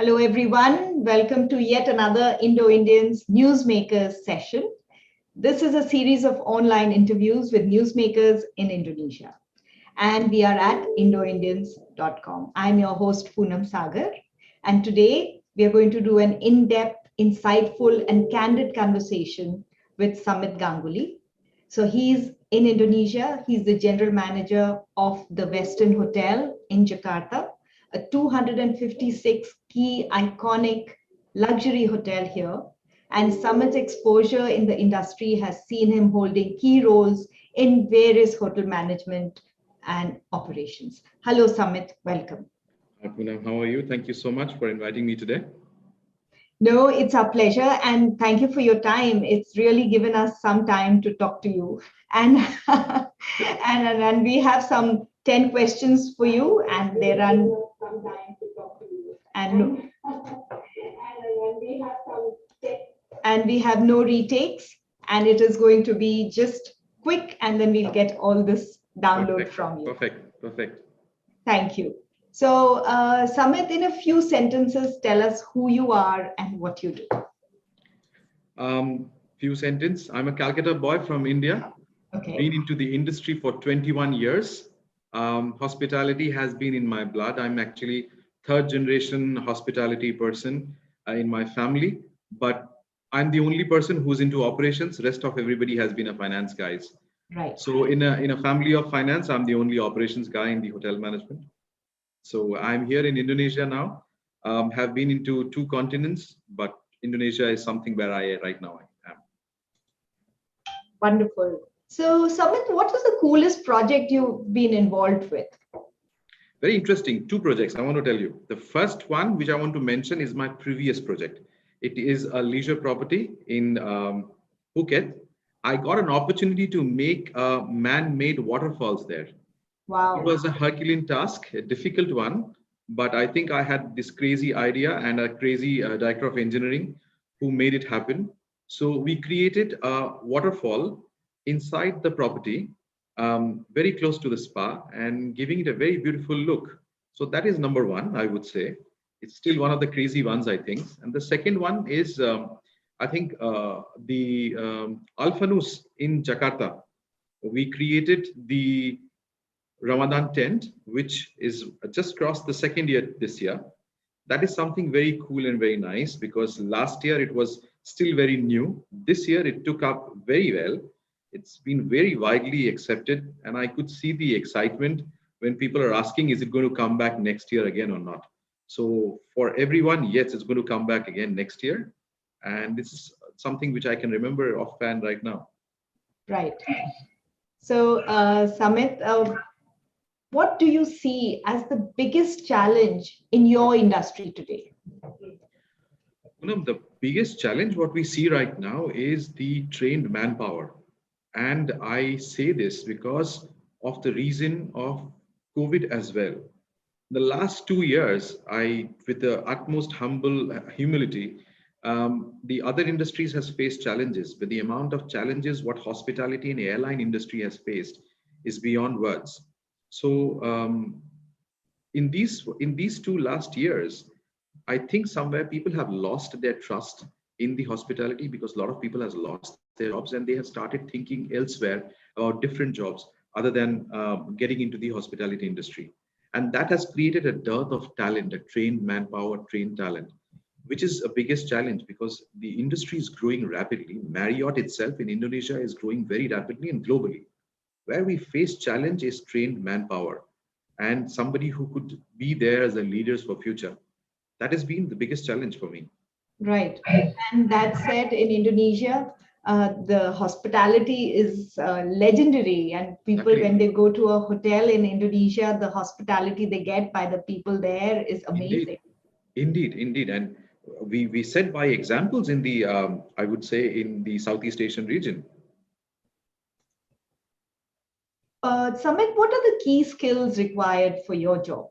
Hello, everyone. Welcome to yet another Indo-Indians Newsmakers session. This is a series of online interviews with newsmakers in Indonesia. And we are at Indoindians.com. I'm your host, Poonam Sagar. And today we are going to do an in-depth, insightful, and candid conversation with Samit Ganguly. So he's in Indonesia. He's the general manager of the Westin Hotel in Jakarta, a 256 key iconic luxury hotel here. And Samit's exposure in the industry has seen him holding key roles in various hotel management and operations. Hello, Samit. Welcome. Hi, Poonam. How are you? Thank you so much for inviting me today. No, it's our pleasure. And thank you for your time. It's really given us some time to talk to you. And, and we have some 10 questions for you, and they run some time to talk to you. And we have no retakes, and it is going to be just quick, and then we'll get all this download from you. Perfect. Thank you. So, Samit, in a few sentences, tell us who you are and what you do. Few sentences. I'm a Calcutta boy from India. Okay. Been into the industry for 21 years. Hospitality has been in my blood. I'm actually third generation hospitality person in my family, but I'm the only person who's into operations. Rest of everybody has been a finance guys. Right. So in a family of finance, I'm the only operations guy in the hotel management. So I'm here in Indonesia now. Have been into 2 continents, but Indonesia is something where I right now am. Wonderful. So, Samit, what is the coolest project you've been involved with? Very interesting. 2 projects I want to tell you. The first one, which I want to mention, is my previous project. It is a leisure property in Phuket. I got an opportunity to make man-made waterfalls there. Wow. It was a Herculean task, a difficult one, but I think I had this crazy idea and a crazy director of engineering who made it happen. So we created a waterfall inside the property, very close to the spa, and giving it a very beautiful look. So that is number one, I would say. It's still one of the crazy ones, I think. And the second one is, I think, the Alfanus in Jakarta. We created the Ramadan tent, which is just crossed the 2nd year this year. That is something very cool and very nice, because last year it was still very new. This year it took up very well. It's been very widely accepted, and I could see the excitement when people are asking, is it going to come back next year again or not? So for everyone, yes, it's going to come back again next year. And this is something which I can remember offhand right now. Right. So, Samit, what do you see as the biggest challenge in your industry today? One of the biggest challenge what we see right now is the trained manpower. And I say this because of the reason of COVID as well. The last 2 years, with the utmost humility, the other industries has faced challenges, but the amount of challenges what hospitality and airline industry has faced is beyond words. So in these 2 last years, I think somewhere people have lost their trust in the hospitality, because a lot of people has lost their jobs and they have started thinking elsewhere about different jobs other than getting into the hospitality industry. And that has created a dearth of talent, a trained manpower, trained talent, which is a biggest challenge because the industry is growing rapidly. Marriott itself in Indonesia is growing very rapidly and globally. Where we face challenge is trained manpower and somebody who could be there as a leaders for future. That has been the biggest challenge for me. Right. And that said, in Indonesia, the hospitality is legendary, and people, when they go to a hotel in Indonesia, the hospitality they get by the people there is amazing. Indeed. And we set by examples in the, I would say, in the Southeast Asian region. Samit, what are the key skills required for your job?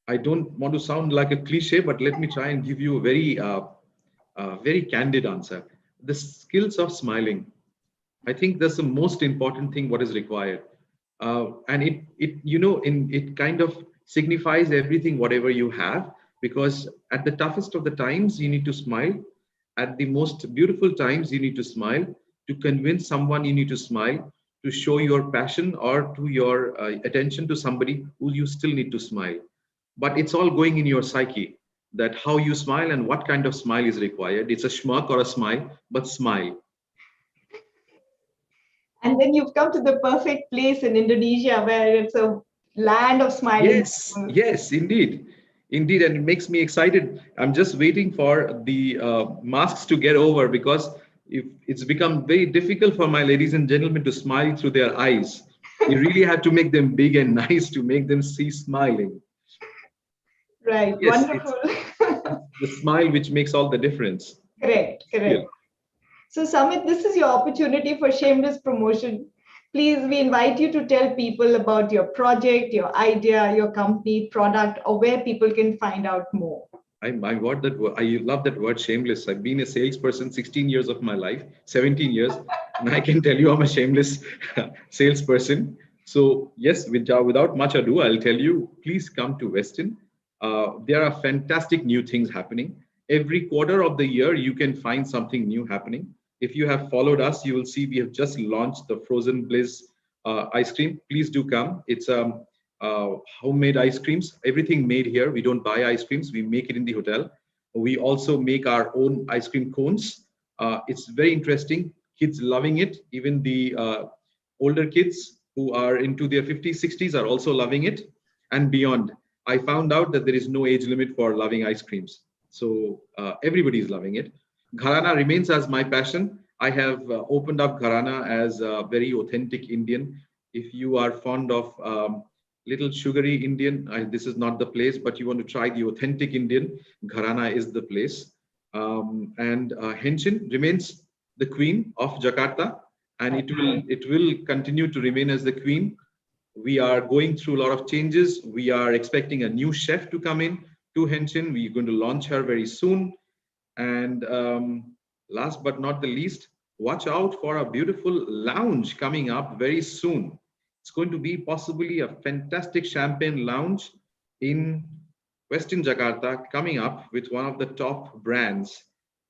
I don't want to sound like a cliche, but let me try and give you a very candid answer. The skills of smiling. I think that's the most important thing what is required. And it kind of signifies everything, whatever you have. because at the toughest of the times, you need to smile. At the most beautiful times, you need to smile. To convince someone, you need to smile. To show your passion or to your attention to somebody who you still need to smile. But it's all going in your psyche that how you smile and what kind of smile is required. It's a schmuck or a smile, but smile. And then you've come to the perfect place in Indonesia where it's a land of smiling Yes, people. yes, indeed. Indeed, and it makes me excited. I'm just waiting for the masks to get over because if it's become very difficult for my ladies and gentlemen to smile through their eyes. You really have to make them big and nice to make them see smiling. Right, Yes, wonderful. it's the smile which makes all the difference. Correct, Still. correct. So, Samit, this is your opportunity for shameless promotion. Please, we invite you to tell people about your project, your idea, your company, product, or where people can find out more. I got that word. I love that word shameless. I've been a salesperson 16 years of my life, 17 years, and I can tell you I'm a shameless salesperson. So yes, without much ado, I'll tell you, please come to Westin. There are fantastic new things happening. Every quarter of the year, you can find something new happening. If you have followed us, you will see we have just launched the Frozen Bliss ice cream. Please do come. It's homemade ice creams, everything made here. We don't buy ice creams, we make it in the hotel. We also make our own ice cream cones. It's very interesting. Kids loving it. Even the older kids who are into their 50s, 60s are also loving it and beyond. I found out that there is no age limit for loving ice creams. So everybody is loving it. Gharana remains as my passion. I have opened up Gharana as a very authentic Indian. If you are fond of little sugary Indian, this is not the place, but you want to try the authentic Indian, Gharana is the place. And Henshin remains the queen of Jakarta, and it will continue to remain as the queen. We are going through a lot of changes. We are expecting a new chef to come in to Henshin. We're going to launch her very soon. And last but not the least, watch out for a beautiful lounge coming up very soon. It's going to be possibly a fantastic champagne lounge in Westin Jakarta coming up with one of the top brands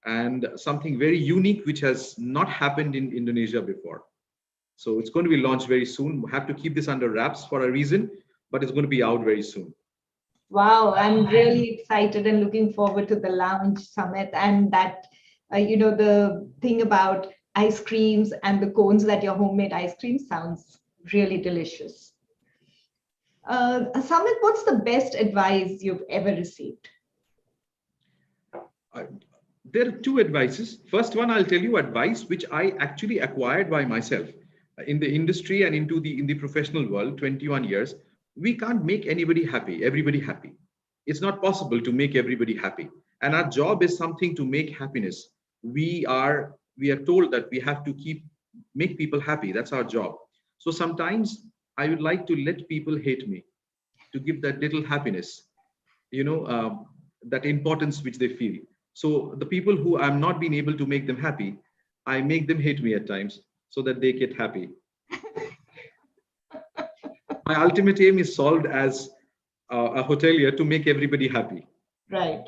and something very unique which has not happened in Indonesia before. So it's going to be launched very soon. We have to keep this under wraps for a reason, but it's going to be out very soon. Wow, I'm really excited and looking forward to the lounge summit and that, the thing about ice creams and the cones that your homemade ice cream sounds really delicious. Samit, what's the best advice you've ever received? Uh, there are two advices. First one, I'll tell you advice which I actually acquired by myself in the industry and in the professional world. 21 years, we can't make anybody happy, everybody happy. It's not possible to make everybody happy, and our job is something to make happiness. We are told that we have to make people happy. That's our job. So sometimes I would like to let people hate me to give that little happiness, you know, that importance which they feel. So the people who I'm not being able to make them happy, I make them hate me at times so that they get happy. My ultimate aim is solved as a hotelier to make everybody happy. Right.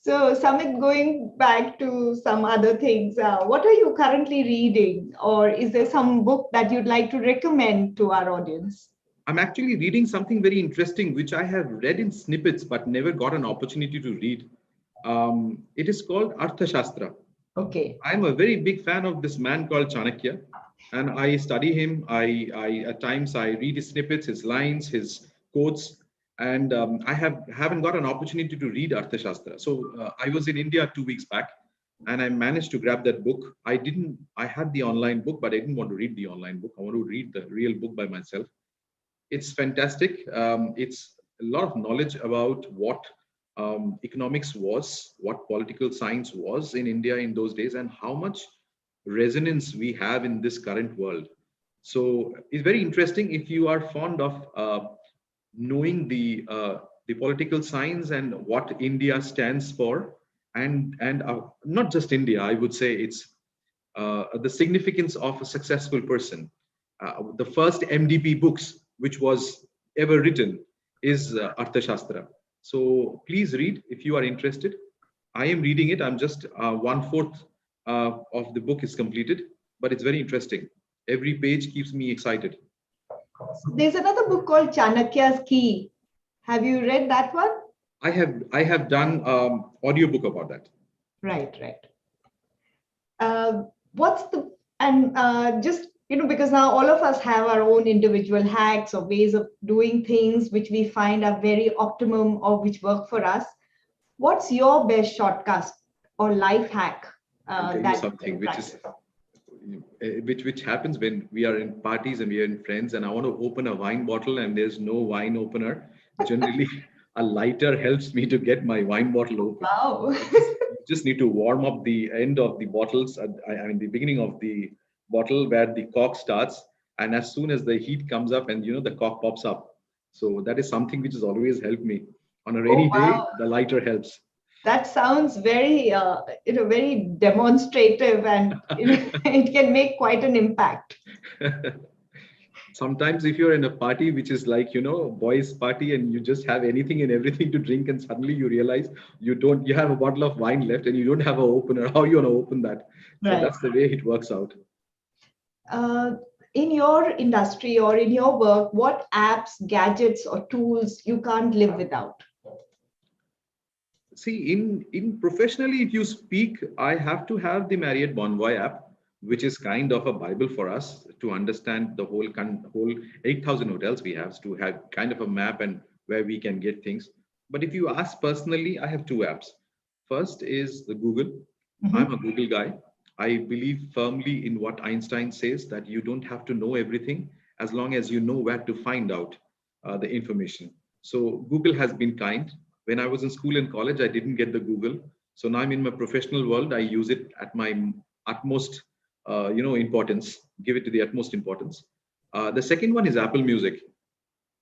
So, Samit, going back to some other things, what are you currently reading, or is there some book that you'd like to recommend to our audience? I'm actually reading something very interesting, which I have read in snippets but never got an opportunity to read. It is called Arthashastra. Okay. I'm a very big fan of this man called Chanakya, and I study him. I at times I read his snippets, his lines, his quotes, and haven't got an opportunity to read Arthashastra. So I was in India 2 weeks back, and I managed to grab that book. I had the online book, but I didn't want to read the online book. I want to read the real book by myself. It's fantastic. It's a lot of knowledge about what economics was, what political science was in India in those days, and how much resonance we have in this current world. So it's very interesting if you are fond of knowing the political science and what India stands for, and not just India. I would say it's the significance of a successful person. The first MDP books which was ever written is Arthashastra. So please read if you are interested. I am reading it. I'm just one-fourth of the book is completed, but it's very interesting. Every page keeps me excited. There's another book called Chanakya's Key. Have you read that one? I have done audiobook about that. Right, right. What's the and just because now all of us have our own individual hacks or ways of doing things which we find are very optimum or which work for us. What's your best shortcut or life hack I'll tell you that something you which is practice? which happens when we are in parties and we are in friends and I want to open a wine bottle and there's no wine opener. Generally, a lighter helps me to get my wine bottle open. Wow. You just need to warm up the end of the bottles, I mean the beginning of the bottle where the cork starts, and as soon as the heat comes up and the cork pops up. So that is something which has always helped me. On a Oh, rainy day, wow. the lighter helps. That sounds very, very demonstrative, and it can make quite an impact. Sometimes if you're in a party which is like boys party and you just have anything and everything to drink and suddenly you realize you have a bottle of wine left and you don't have an opener, how you want to open that? So Right. that's the way it works out. Uh, in your industry or in your work, what apps, gadgets, or tools you can't live without? See, in professionally, if you speak, I have to have the Marriott Bonvoy app, which is kind of a bible for us to understand the whole 8,000 hotels we have, to have kind of a map and where we can get things. But if you ask personally, I have two apps. First is the Google. Mhm. I'm a Google guy. I believe firmly in what Einstein says, that you don't have to know everything as long as you know where to find out the information. So Google has been kind. When I was in school and college, I didn't get the Google. So now I'm in my professional world. I use it at my utmost, importance. Give it to the utmost importance. The second one is Apple Music.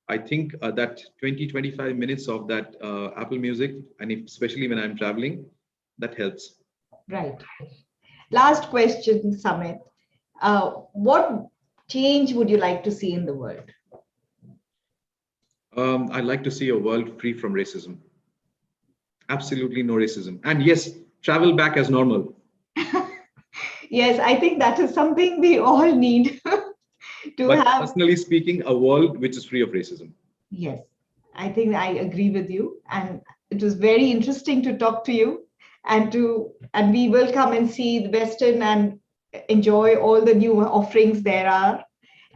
I think that 20-25 minutes of that Apple Music, and especially when I'm traveling, that helps. Right. Last question, Samit. What change would you like to see in the world? I'd like to see a world free from racism. Absolutely no racism. And yes, travel back as normal. Yes, I think that is something we all need to But have. personally speaking, a world which is free of racism. Yes, I think I agree with you. And it was very interesting to talk to you, and we will come and see the Westin and enjoy all the new offerings there are.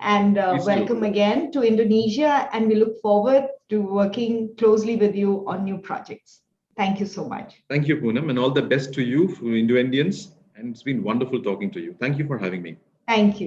And Please do. welcome again to Indonesia. And we look forward to working closely with you on new projects. Thank you so much. Thank you, Poonam, and all the best to you, for Indoindians. And it's been wonderful talking to you. Thank you for having me. Thank you.